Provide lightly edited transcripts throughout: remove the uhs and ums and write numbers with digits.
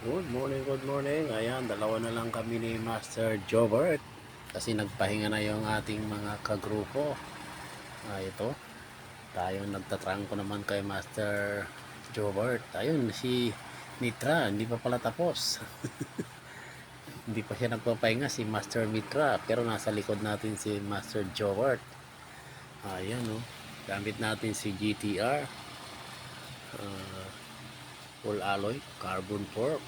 Good morning, good morning. Ayan, dalawa na lang kami ni Master Jobert kasi nagpahinga na yung ating mga kagrupo. Ito, tayo nagtatrangko naman kay Master Jobert. Ayun, si Mitra, hindi pa pala tapos. Hindi pa siya nagpapahinga, si Master Mitra, pero nasa likod natin si Master Jobert. Ayan, oh. Gamit natin si GTR. Full alloy, carbon fork.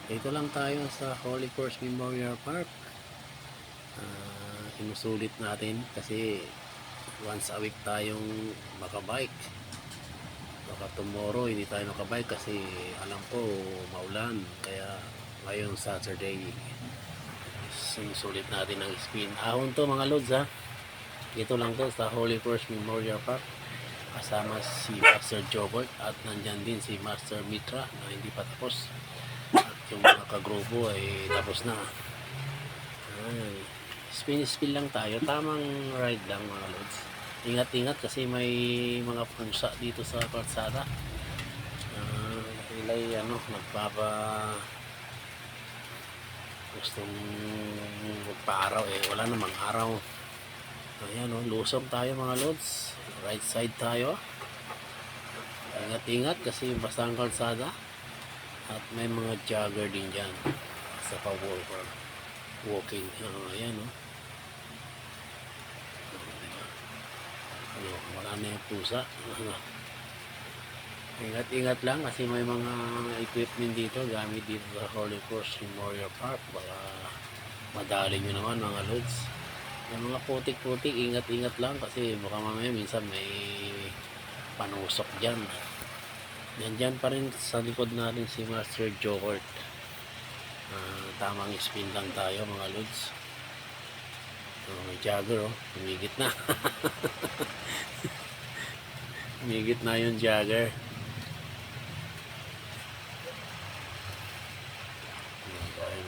Dito lang tayo sa Holy Cross Memorial Park. Sinusulit natin kasi once a week tayong makabike. Baka tomorrow hindi tayo makabike kasi alam ko maulan. Kaya ngayong Saturday sinusulit natin ang spin. Ahon to mga lods ha. Dito lang to sa Holy Cross Memorial Park. Kasama si Master Jobert at nandyan din si Master Mitra na hindi pa tapos. At yung mga kagrupo ay tapos na. Spin lang tayo, tamang ride lang mga lods. Ingat-ingat kasi may mga pusa dito sa kalsada. Ilay nagpapa gustong magpa-araw wala namang araw. Ayan lusog tayo mga lods, right side tayo. Ingat-ingat kasi basta ang kalsada at may mga jogger din dyan sa pa-walker walking. Ayan wala na yung pusa. Ingat-ingat lang kasi may mga equipment dito gamit dito sa Holy Cross Memorial Park. Baka madali nyo naman mga lods. May mga putik-putik, ingat-ingat lang kasi baka mamaya minsan may panusok dyan. Nandyan pa rin sa likod natin si Master Jobert. Tamang spin lang tayo mga lods. May jogger humigit na. Humigit na yung jogger.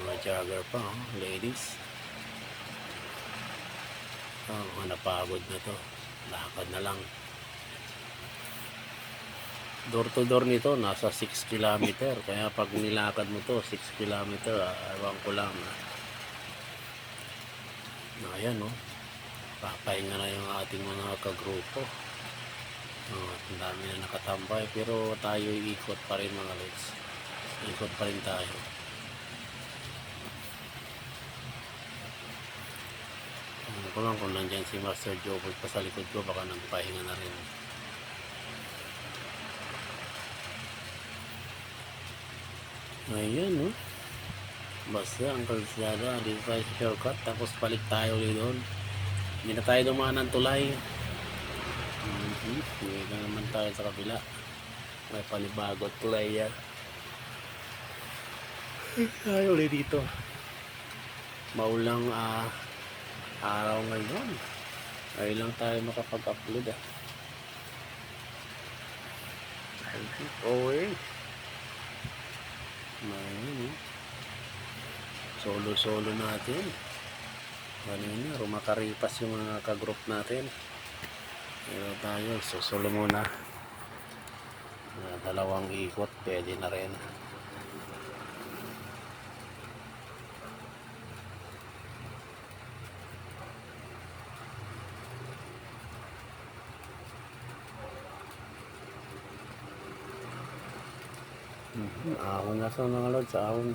Mga jogger pa ladies. Napagod na to, lakad na lang. Door to door nito nasa 6 km, kaya pag nilakad mo to 6 km, ewan ko lang. Ayan papahinga na yung ating mga kagrupo. Ang dami na nakatambay pero tayo ikot pa rin mga lods. Ikot pa rin tayo. Ko lang kung nandyan si Master Jobert pa sa likod ko, baka nagpahinga na rin. Ayan basta ang kalsada dito tayo sa shortcut, tapos balik tayo ulit doon. Hindi na tayo dumaan ng tulay. Hindi na naman tayo sa kabila, may panibago at tulay yan. Tayo ulit dito. Maulang araw ngayon, ay lang tayo makapag-upload solo natin kanina, rumakaripas yung mga kagroup natin. Pero tayo solo muna, dalawang ikot pwede na rin. Ahon na sa mga lods, ahon.